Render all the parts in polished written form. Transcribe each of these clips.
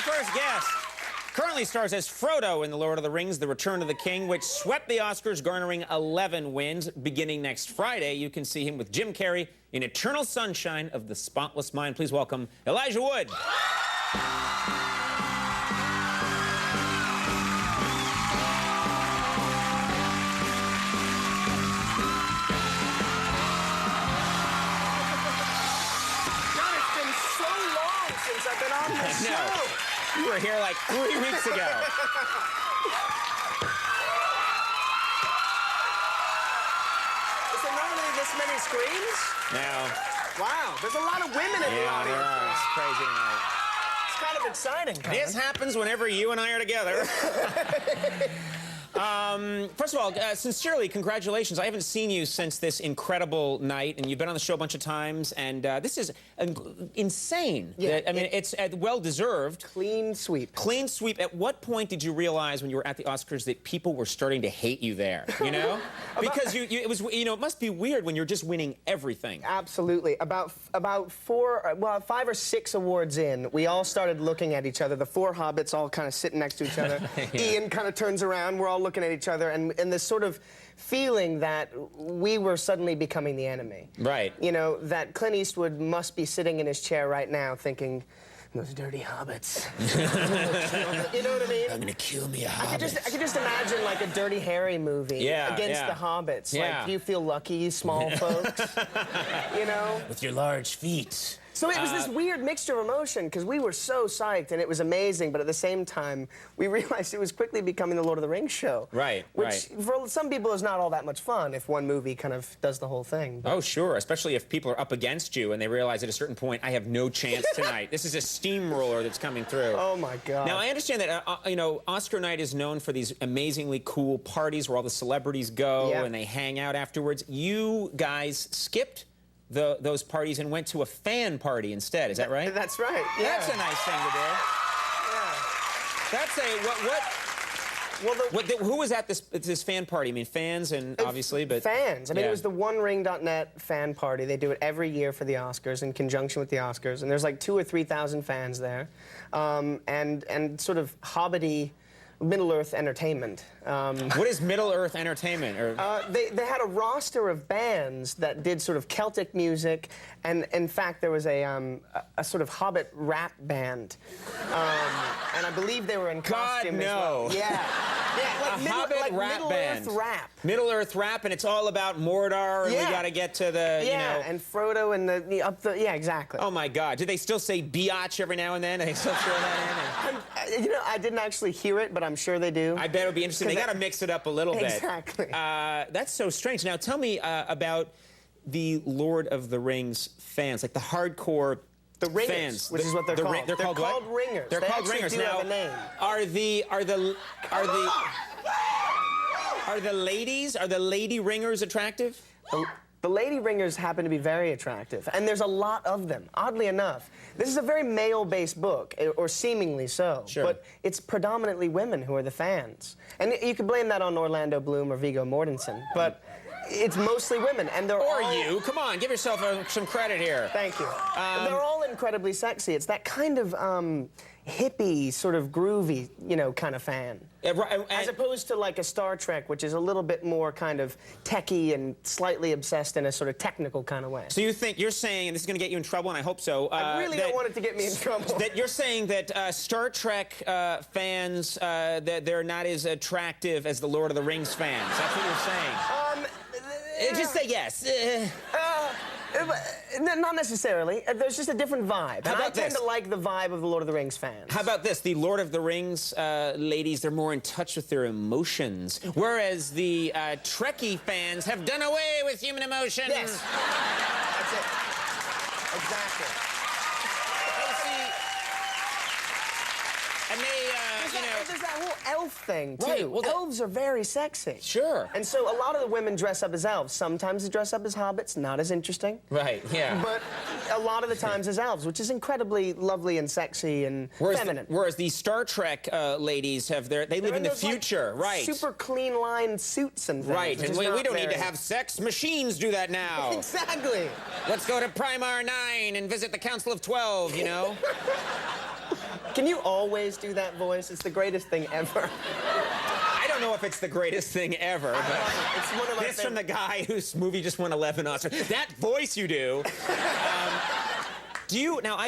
first guest currently stars as Frodo in The Lord of the Rings, The Return of the King, which swept the Oscars, garnering 11 wins. Beginning next Friday, you can see him with Jim Carrey in Eternal Sunshine of the Spotless Mind. Please welcome Elijah Wood. I've been on this show. You were here like 3 weeks ago. Is there normally this many screens? No. Wow, there's a lot of women in the audience. Yeah, it's crazy tonight. It's kind of exciting. This happens whenever you and I are together. First of all, sincerely, congratulations. I haven't seen you since this incredible night, and you've been on the show a bunch of times, and this is insane. Yeah, I mean, it's Clean well-deserved. sweep. Clean sweep. At what point did you realize when you were at the Oscars that people were starting to hate you there, you know? Because it was, you know, it must be weird when you're just winning everything. Absolutely. About 5 or 6 awards in, we all started looking at each other. The 4 hobbits all kind of sitting next to each other. Yeah. Ian kind of turns around. We're all looking at each other, and this sort of feeling that we were suddenly becoming the enemy. Right. You know, that Clint Eastwood must be sitting in his chair right now thinking, those dirty hobbits. You know what I mean? I'm gonna kill me a hobbit. I could just imagine like a Dirty Harry movie against the hobbits. Yeah. Like, you feel lucky, you small folks. You know? With your large feet. So it was this weird mixture of emotion, because we were so psyched, and it was amazing, but at the same time, we realized it was quickly becoming the Lord of the Rings show. Right, Which, for some people, is not all that much fun if one movie kind of does the whole thing. But... Oh, sure, especially if people are up against you and they realize at a certain point, I have no chance tonight. This is a steamroller that's coming through. Oh, my God. Now, I understand that, you know, Oscar night is known for these amazingly cool parties where all the celebrities go and they hang out afterwards. You guys skipped those parties and went to a fan party instead. Is that right? That's right. Yeah. That's a nice thing to do. Yeah. That's a who was at this fan party? I mean, fans and obviously, but fans. I mean, it was the OneRing.net fan party. They do it every year for the Oscars in conjunction with the Oscars, and there's like 2,000 or 3,000 fans there, and sort of hobbity Middle-earth entertainment. What is Middle-earth entertainment? They had a roster of bands that did sort of Celtic music, and in fact there was a sort of Hobbit rap band, and I believe they were in costume as well. Yeah, like Hobbit rap band. Middle-earth rap. Middle-earth rap, and it's all about Mordor, and we got to get to the, you know... and Frodo and yeah, exactly. Oh my God! Do they still say biatch every now and then? Do they still throw that in? You know, I didn't actually hear it, but I'm sure they do. I bet it'll be interesting. They got to mix it up a little bit. Exactly. That's so strange. Now, tell me about the Lord of the Rings fans, like the hardcore ringers, fans, which is what they're called. They're called what? ringers. They're called ringers. Do Now, have a name. Are the lady ringers attractive? The lady ringers happen to be very attractive, and there's a lot of them, oddly enough. This is a very male-based book, or seemingly so, but it's predominantly women who are the fans. And you could blame that on Orlando Bloom or Viggo Mortensen, but it's mostly women, and they're all... Or you. Come on, give yourself some credit here. Thank you. They're all incredibly sexy. It's that kind of hippie, sort of groovy, you know, kind of fan. As opposed to like a Star Trek, which is a little bit more kind of techie and slightly obsessed in a sort of technical kind of way. So you're saying, and this is going to get you in trouble, and I hope so. I really don't want it to get me in trouble. That you're saying that Star Trek fans, that they're not as attractive as the Lord of the Rings fans. That's what you're saying. Just say yes. Not necessarily. There's just a different vibe. How about I tend to like the vibe of the Lord of the Rings fans. How about this? The Lord of the Rings ladies, they're more in touch with their emotions, whereas the Trekkie fans have done away with human emotion. Yes. That's it. Exactly. And they, there's that whole elf thing, too. Right. Well, elves are very sexy. Sure. And so a lot of the women dress up as elves. Sometimes they dress up as hobbits, not as interesting. Right, yeah. But a lot of the times as elves, which is incredibly lovely and sexy and feminine. Whereas the Star Trek ladies they live in the future, like, right. super clean-lined suits and things. Right, and we don't need to have sex. Machines do that now. Exactly. Let's go to Primar 9 and visit the Council of 12, you know? Can you always do that voice? It's the greatest thing ever. I don't know if it's the greatest thing ever, but it's one of my this from the guy whose movie just won 11 Oscars. That voice you do. Do you now?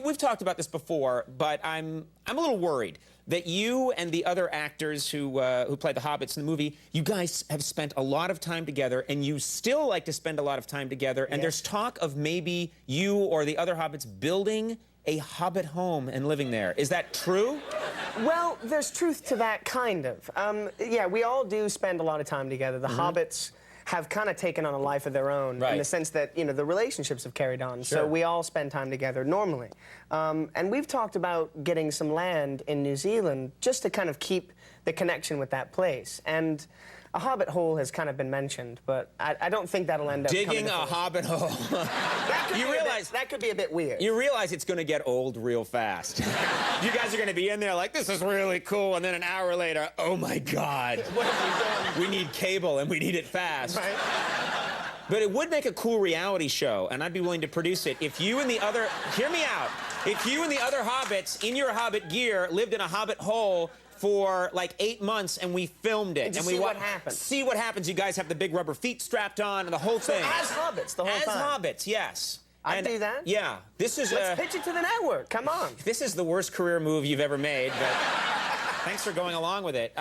We've talked about this before, but I'm a little worried that you and the other actors who play the hobbits in the movie, you guys have spent a lot of time together, and you still like to spend a lot of time together. And there's talk of maybe you or the other hobbits building a hobbit home and living there. Is that true? Well, there's truth to that, kind of. Yeah, we all do spend a lot of time together. The hobbits have kind of taken on a life of their own in the sense that, you know, the relationships have carried on. So we all spend time together normally. And we've talked about getting some land in New Zealand just to kind of keep the connection with that place. And a hobbit hole has kind of been mentioned, but I don't think that'll end up digging a hobbit hole. You realize that could be a bit weird. You realize it's going to get old real fast. You guys are going to be in there like, this is really cool, and then an hour later, oh my God, what have we done? We need cable and we need it fast. Right. But it would make a cool reality show, and I'd be willing to produce it if you and the other, hear me out, if you and the other hobbits in your hobbit gear lived in a hobbit hole for like 8 months, and we filmed it. And we see what happens. See what happens. You guys have the big rubber feet strapped on and the whole thing. As hobbits the whole time. As hobbits, yes. I'd do that. Yeah. This is Let's pitch it to the network. Come on. This is the worst career move you've ever made, but thanks for going along with it.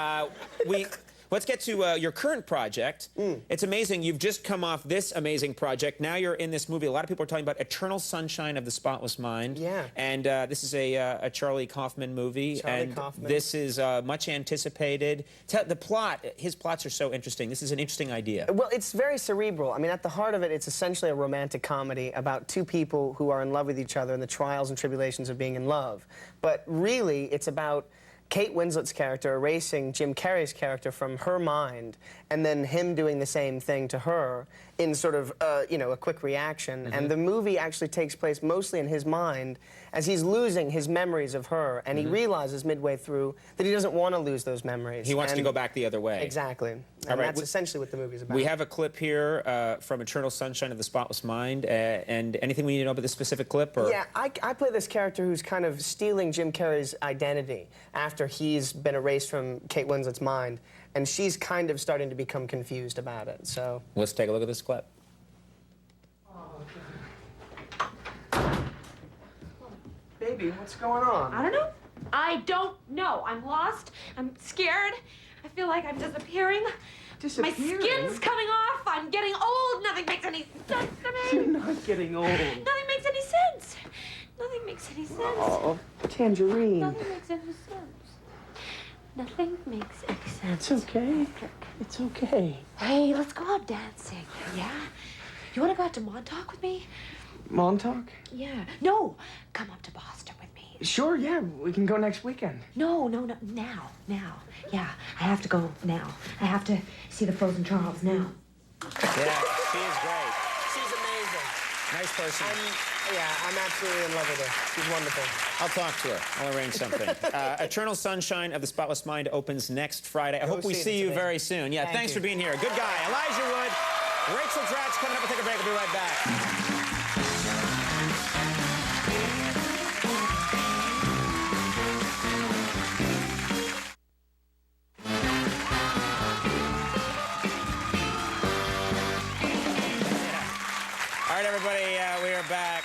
Let's get to your current project. It's amazing. You've just come off this amazing project. Now you're in this movie. A lot of people are talking about Eternal Sunshine of the Spotless Mind. Yeah. And this is a Charlie Kaufman movie. Kaufman. This is much anticipated. The plot, his plots are so interesting. This is an interesting idea. Well, it's very cerebral. I mean, at the heart of it, it's essentially a romantic comedy about two people who are in love with each other and the trials and tribulations of being in love. But really, it's about Kate Winslet's character erasing Jim Carrey's character from her mind, and then him doing the same thing to her in sort of, you know, a quick reaction. And the movie actually takes place mostly in his mind as he's losing his memories of her, and he realizes midway through that he doesn't want to lose those memories. He wants to go back the other way. Exactly. And that's essentially what the movie's about. We have a clip here from Eternal Sunshine of the Spotless Mind, and anything we need to know about this specific clip? Or? Yeah, I play this character who's kind of stealing Jim Carrey's identity after he's been erased from Kate Winslet's mind, and she's kind of starting to become confused about it, so... Let's take a look at this clip. Baby, what's going on? I don't know. I don't know. I'm lost. I'm scared. I feel like I'm disappearing. My skin's coming off. I'm getting old. Nothing makes any sense to me. You're not getting old. Nothing makes any sense. Nothing makes any sense. Oh, Tangerine. Nothing makes any sense. Nothing makes any sense. It's okay. It's okay. Hey, let's go out dancing. Yeah? You want to go out to Montauk with me? Montauk? Yeah. No. Come up to Boston with me. Sure, yeah. We can go next weekend. No. Now. Yeah, I have to go now. I have to see the Frozen Charles now. Yeah, she is great. She's amazing. Nice person. I'm absolutely in love with her. She's wonderful. I'll talk to her. I'll arrange something. Eternal Sunshine of the Spotless Mind opens next Friday. I hope we see you very soon. Yeah, thanks for being here. Good guy. Elijah Wood, Rachel Dratch coming up. We'll take a break. We'll be right back. All right, everybody, we are back.